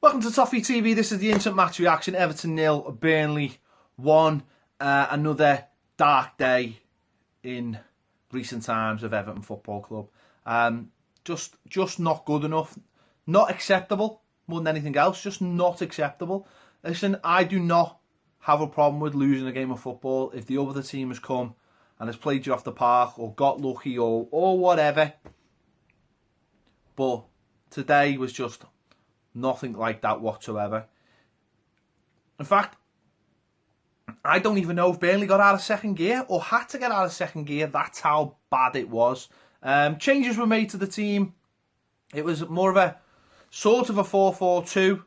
Welcome to Toffee TV. This is the instant match reaction. Everton 0, Burnley 1. Another dark day in recent times of Everton Football Club. Just not good enough. Not acceptable more than anything else. Just not acceptable. Listen, I do not have a problem with losing a game of football if the other team has come and has played you off the park or got lucky or whatever. But today was just nothing like that whatsoever. In fact, I don't even know if Burnley got out of second gear or had to get out of second gear. That's how bad it was. Changes were made to the team. It was more of a sort of a 4-4-2.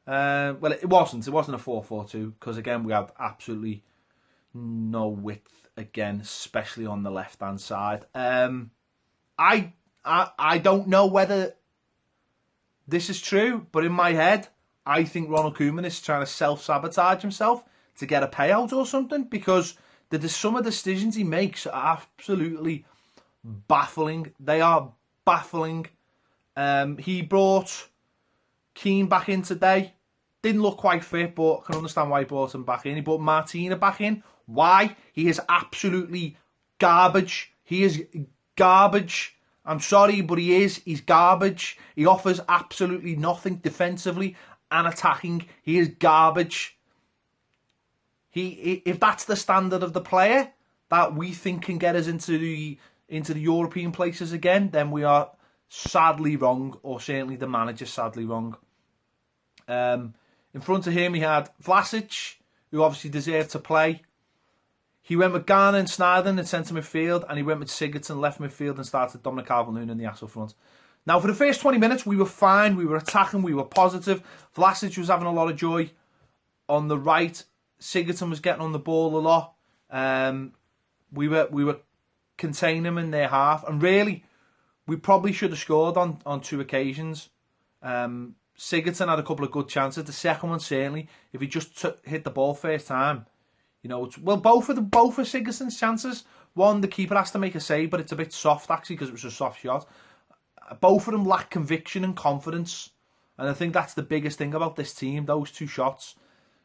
Well, it wasn't. It wasn't a 4-4-2 because, again, we had absolutely no width again, especially on the left-hand side. I don't know whether this is true, but in my head, I think Ronald Koeman is trying to self-sabotage himself to get a payout or something, because some of the decisions he makes are absolutely baffling. They are baffling. He brought Keane back in today. Didn't look quite fit, but I can understand why he brought him back in. He brought Martina back in. Why? He is absolutely garbage. He is garbage. I'm sorry, but he is. He's garbage. He offers absolutely nothing defensively and attacking. He is garbage. If that's the standard of the player that we think can get us into the European places again, then we are sadly wrong, or certainly the manager's sadly wrong. In front of him, he had Vlasic, who obviously deserved to play. He went with Garner and Sneijder in centre midfield, and he went with Sigurdsson left midfield and started Dominic Calvert-Lewin in the Arsenal front. Now, for the first 20 minutes, we were fine. We were attacking. We were positive. Vlasic was having a lot of joy on the right. Sigurdsson was getting on the ball a lot. We were containing them in their half, and really, we probably should have scored on two occasions. Sigurdsson had a couple of good chances. The second one, certainly, if he just hit the ball first time. You know, both of Sigurdsson's chances. One, the keeper has to make a save, but it's a bit soft, actually, because it was a soft shot. Both of them lack conviction and confidence. And I think that's the biggest thing about this team. Those two shots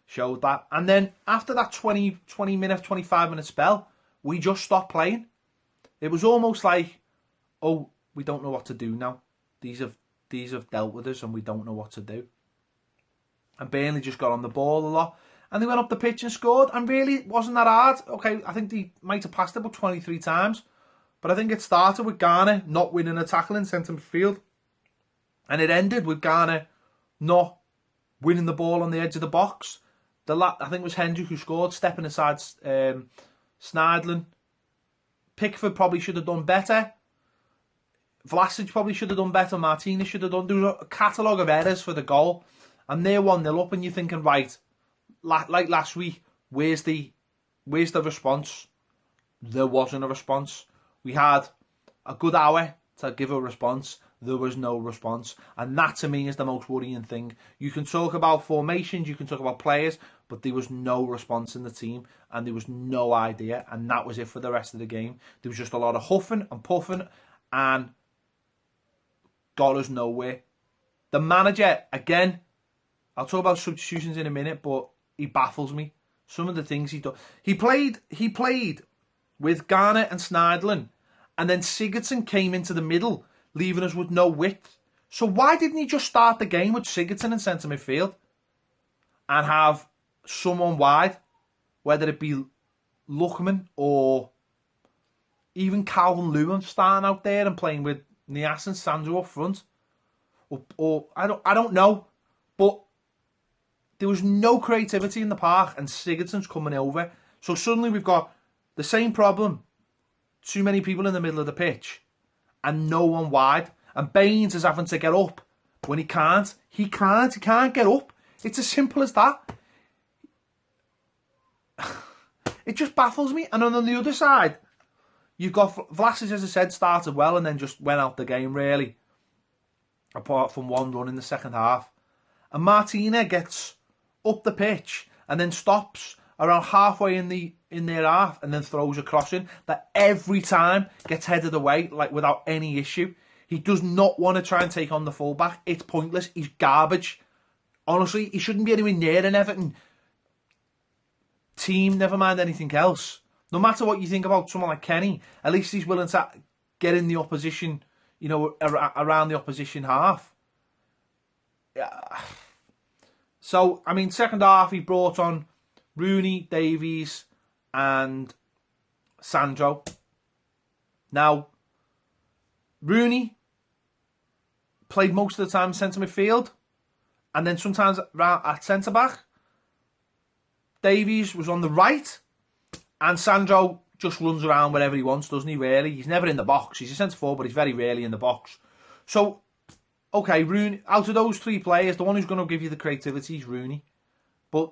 showed that. And then after that 25-minute spell, we just stopped playing. It was almost like, oh, we don't know what to do now. These have dealt with us and we don't know what to do. And Burnley just got on the ball a lot. And they went up the pitch and scored. And really, it wasn't that hard. Okay, I think they might have passed it about 23 times. But I think it started with Garner not winning a tackle in centre midfield. And it ended with Garner not winning the ball on the edge of the box. I think it was Hendrick who scored, stepping aside Sneijder. Pickford probably should have done better. Vlasic probably should have done better. Martinez should have done. There was a catalogue of errors for the goal. And they're 1-0 up and you're thinking, right, like last week, where's the response? There wasn't a response. We had a good hour to give a response. There was no response. And that, to me, is the most worrying thing. You can talk about formations, you can talk about players, but there was no response in the team and there was no idea. And that was it for the rest of the game. There was just a lot of huffing and puffing and got us nowhere. The manager, again, I'll talk about substitutions in a minute, but he baffles me. Some of the things he does. He played with Garner and Sneijder, and then Sigurdsson came into the middle, leaving us with no width. So why didn't he just start the game with Sigurdsson in centre midfield and have someone wide, whether it be Lookman or even Calvert-Lewin starting out there and playing with Niasse and Sandro up front? Or I don't know, but there was no creativity in the park, and Sigurdsson's coming over. So suddenly we've got the same problem. Too many people in the middle of the pitch and no one wide. And Baines is having to get up when he can't. He can't get up. It's as simple as that. It just baffles me. And on the other side, you've got Vlasic, as I said, started well and then just went out the game, really. Apart from one run in the second half. And Martina gets up the pitch and then stops around halfway in their half and then throws a cross in that every time gets headed away, like without any issue. He does not want to try and take on the fullback. It's pointless. He's garbage. Honestly, he shouldn't be anywhere near an Everton team, never mind anything else. No matter what you think about someone like Kenny, at least he's willing to get in the opposition, you know, around the opposition half. Yeah. So, I mean, second half, he brought on Rooney, Davies, and Sandro. Now, Rooney played most of the time centre midfield, and then sometimes at centre back. Davies was on the right, and Sandro just runs around wherever he wants, doesn't he, really? He's never in the box. He's a centre forward, but he's very rarely in the box. So, okay, Rooney, out of those three players, the one who's going to give you the creativity is Rooney. But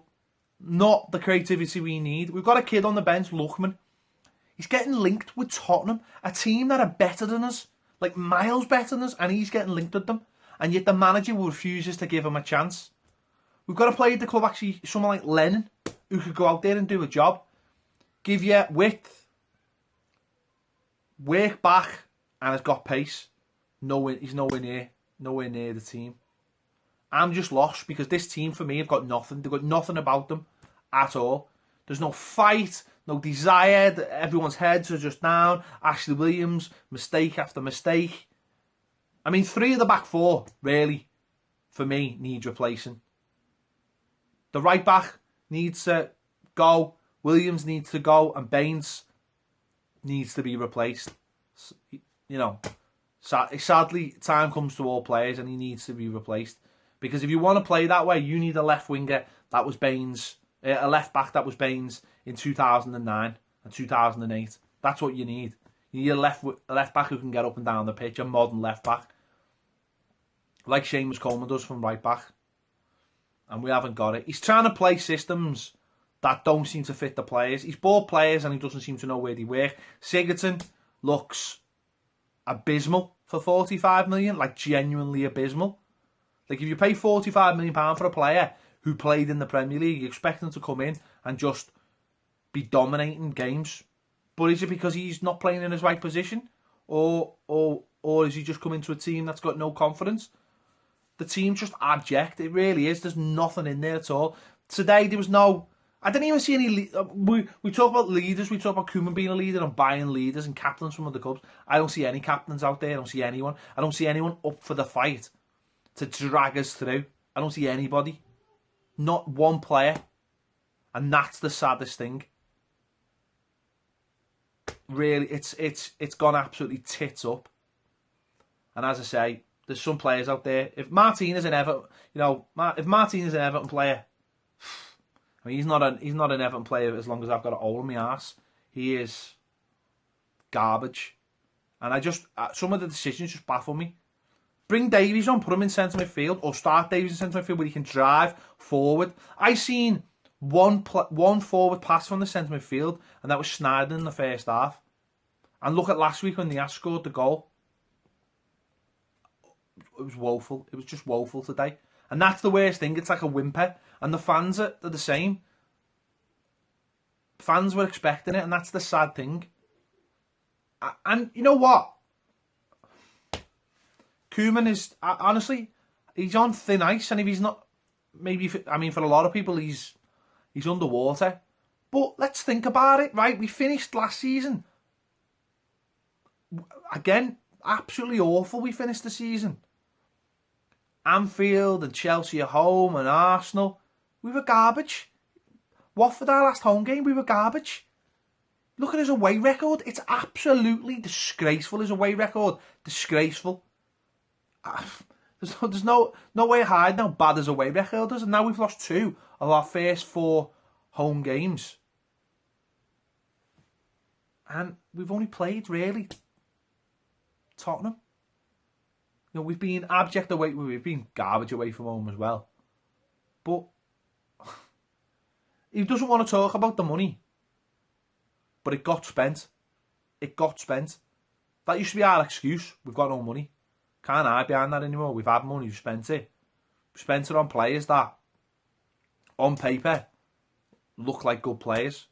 not the creativity we need. We've got a kid on the bench, Lookman. He's getting linked with Tottenham, a team that are better than us, like miles better than us, and he's getting linked with them. And yet the manager refuses to give him a chance. We've got to play at the club, actually, someone like Lennon, who could go out there and do a job. Give you width, work back, and has got pace. He's nowhere near the team. I'm just lost because this team, for me, have got nothing. They've got nothing about them at all. There's no fight, no desire. Everyone's heads are just down. Ashley Williams, mistake after mistake. I mean, 3 of the back 4, really, for me, needs replacing. The right back needs to go. Williams needs to go. And Baines needs to be replaced. You know, sadly, time comes to all players and he needs to be replaced. Because if you want to play that way, you need a left winger that was Baines, a left back that was Baines in 2009 and 2008. That's what you need. You need a left back who can get up and down the pitch, a modern left back. Like Seamus Coleman does from right back. And we haven't got it. He's trying to play systems that don't seem to fit the players. He's bought players and he doesn't seem to know where they work. Sigurdsson looks abysmal for 45 million, like genuinely abysmal. Like if you pay £45 million for a player who played in the Premier League, you expect him to come in and just be dominating games. But is it because he's not playing in his right position? Or is he just coming to a team that's got no confidence? The team's just abject. It really is. There's nothing in there at all. Today, there was no... I didn't even see any... We talk about leaders. We talk about Koeman being a leader and buying leaders and captains from other clubs. I don't see any captains out there. I don't see anyone. I don't see anyone up for the fight to drag us through. I don't see anybody. Not one player. And that's the saddest thing. Really, it's gone absolutely tits up. And as I say, there's some players out there. If Martin is an Everton, if Martin is an Everton player, I mean, he's not an Everton player as long as I've got a hole in my arse. He is garbage, and some of the decisions just baffle me. Bring Davies on, put him in centre midfield, or start Davies in centre midfield where he can drive forward. I seen one forward pass from the centre midfield, and that was Sneijder in the first half. And look at last week when Diaz scored the goal. It was woeful. It was just woeful today. And that's the worst thing. It's like a whimper. And the fans are the same. Fans were expecting it, and that's the sad thing. And you know what? Koeman is, honestly, he's on thin ice. And if he's not, for a lot of people, he's underwater. But let's think about it, right? We finished last season. Again, absolutely awful we finished the season. Anfield and Chelsea at home and Arsenal. We were garbage. Watford, our last home game, we were garbage. Look at his away record. It's absolutely disgraceful, his away record. Disgraceful. There's no way of hiding how bad his away record is. And now we've lost 2 of our first 4 home games. And we've only played, really, Tottenham. We've been abject away. We've been garbage away from home as well. But he doesn't want to talk about the money. But it got spent. It got spent. That used to be our excuse. We've got no money. Can't hide behind that anymore. We've had money. We've spent it. We've spent it on players that, on paper, look like good players.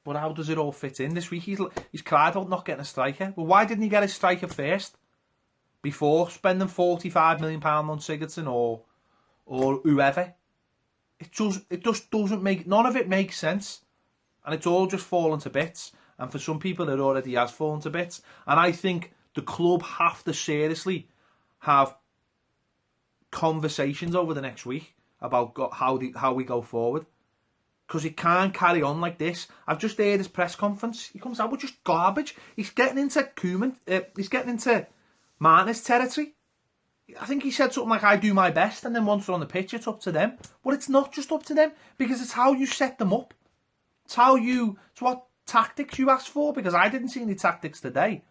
But how does it all fit in? This week he's cried about not getting a striker. Well, why didn't he get a striker first? Before spending £45 million on Sigurdsson or whoever. It just doesn't make, none of it makes sense. And it's all just fallen to bits. And for some people, it already has fallen to bits. And I think the club have to seriously have conversations over the next week about how we go forward. Because it can't carry on like this. I've just heard his press conference. He comes out with just garbage. He's getting into he's getting into Martinez territory. I think he said something like, I do my best, and then once they're on the pitch, it's up to them. But it's not just up to them, because it's how you set them up. It's what tactics you ask for, because I didn't see any tactics today.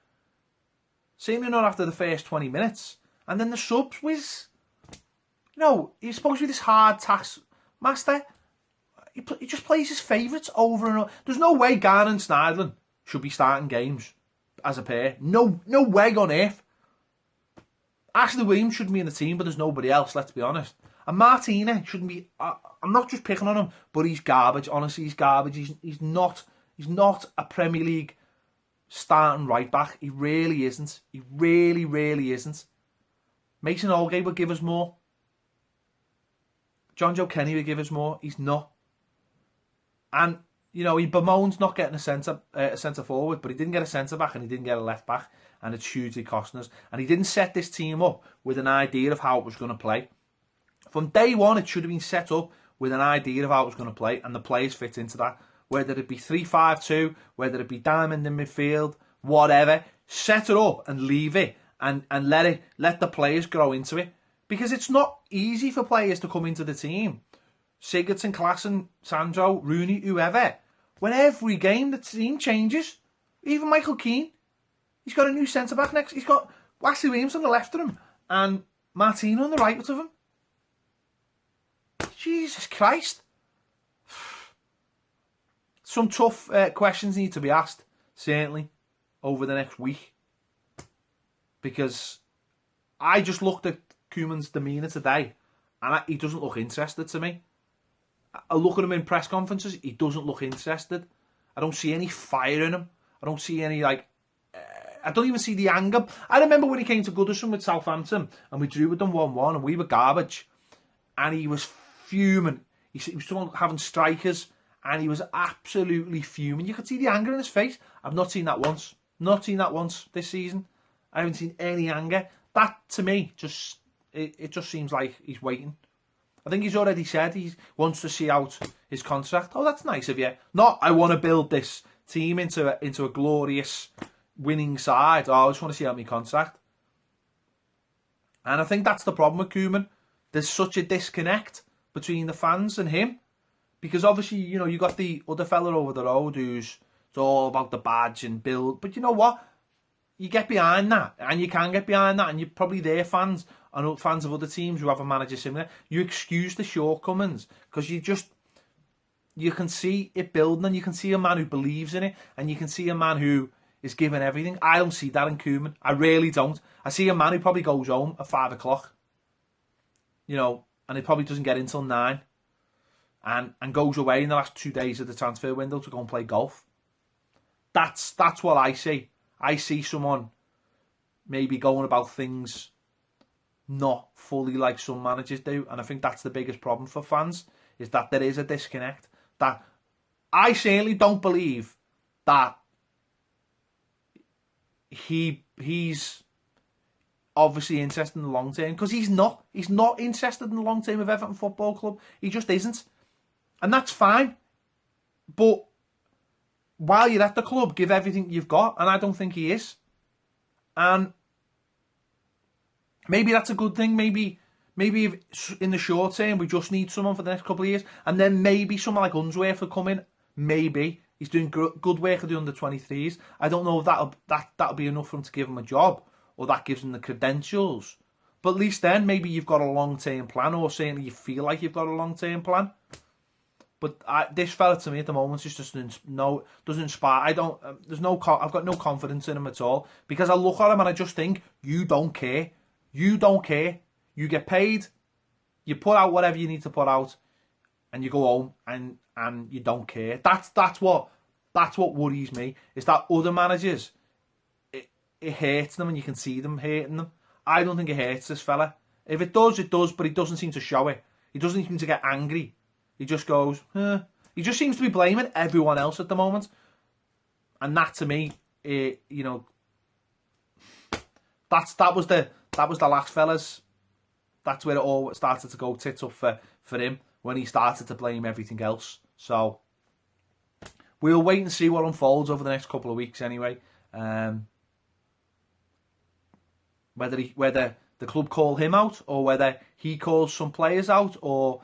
Certainly not after the first 20 minutes. And then the subs was, he's supposed to be this hard task master. He just plays his favourites over and over. There's no way Garner and Sneijderlin should be starting games as a pair. No way on earth. Ashley Williams shouldn't be in the team, but there's nobody else, let's be honest. And Martina shouldn't be... I'm not just picking on him, but he's garbage. Honestly, he's garbage. He's not a Premier League starting right back. He really isn't. He really, really isn't. Mason Holgate would give us more. John Joe Kenny would give us more. He's not. And, he bemoans not getting a centre forward, but he didn't get a centre back and he didn't get a left back. And it's hugely costing us. And he didn't set this team up with an idea of how it was going to play. From day one, it should have been set up with an idea of how it was going to play, and the players fit into that. Whether it be 3-5-2, whether it be diamond in midfield, whatever, set it up and leave it, and let the players grow into it. Because it's not easy for players to come into the team. Sigurdsson, Klaassen, Sandro, Rooney, whoever. When every game the team changes, even Michael Keane. He's got a new centre-back next. He's got Ashley Williams on the left of him and Martino on the right of him. Jesus Christ. Some tough questions need to be asked, certainly, over the next week. Because I just looked at Koeman's demeanour today and he doesn't look interested to me. I look at him in press conferences, he doesn't look interested. I don't see any fire in him. I don't see any, I don't even see the anger. I remember when he came to Goodison with Southampton and we drew with them 1-1 and we were garbage. And he was fuming. He was still having strikers and he was absolutely fuming. You could see the anger in his face. I've not seen that once. Not seen that once this season. I haven't seen any anger. That, to me, it just seems like he's waiting. I think he's already said he wants to see out his contract. Oh, that's nice of you. Not, I want to build this team into a glorious winning side. Oh, I just want to see out my contract. And I think that's the problem with Koeman. There's such a disconnect between the fans and him. Because obviously, you got the other fella over the road who's it's all about the badge and build. But you know what? You get behind that. And you can get behind that. And you're probably their fans and fans of other teams who have a manager similar. You excuse the shortcomings. Because you can see it building. And you can see a man who believes in it. And you can see a man who is giving everything. I don't see that in Koeman. I really don't. I see a man who probably goes home at 5 o'clock. And he probably doesn't get in till 9. And goes away in the last 2 days of the transfer window to go and play golf. That's what I see. I see someone maybe going about things not fully like some managers do. And I think that's the biggest problem for fans, is that there is a disconnect. That I certainly don't believe that he's obviously interested in the long term, because he's not interested in the long term of Everton Football Club. He just isn't, and that's fine. But while you're at the club, give everything you've got, and I don't think he is. And maybe that's a good thing. Maybe if in the short term we just need someone for the next couple of years, and then maybe someone like Unsworth will come in. Maybe he's doing good work with the under-23s. I don't know if that'll be enough for him to give him a job, or that gives him the credentials. But at least then maybe you've got a long-term plan, or certainly you feel like you've got a long-term plan. But this fella to me at the moment is just doesn't inspire. I've got no confidence in him at all, because I look at him and I just think, you don't care. You don't care. You get paid, you put out whatever you need to put out, and you go home and you don't care. That's what worries me, is that other managers, it hurts them and you can see them hating them. I don't think it hurts this fella. If it does, it does, but he doesn't seem to show it. He doesn't seem to get angry. He just goes, He just seems to be blaming everyone else at the moment. And that, to me, you know, that was the last fellas. That's where it all started to go tits up for him, when he started to blame everything else. So we'll wait and see what unfolds over the next couple of weeks anyway. Whether the club call him out, or whether he calls some players out, or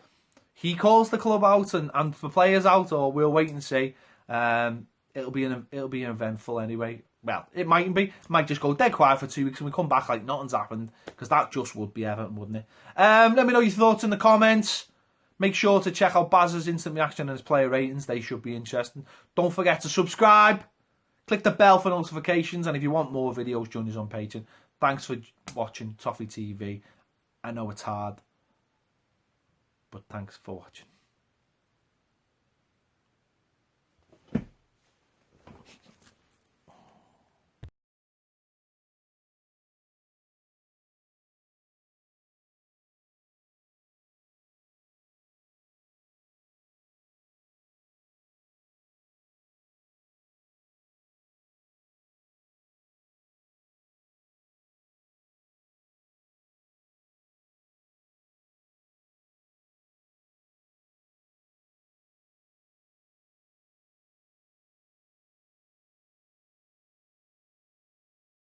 he calls the club out and the players out, or we'll wait and see. It'll be eventful anyway. Well, it mightn't be. It might just go dead quiet for 2 weeks and we come back like nothing's happened, because that just would be Everton, wouldn't it? Let me know your thoughts in the comments. Make sure to check out Baz's instant reaction and his player ratings. They should be interesting. Don't forget to subscribe. Click the bell for notifications. And if you want more videos, join us on Patreon. Thanks for watching Toffee TV. I know it's hard, but thanks for watching.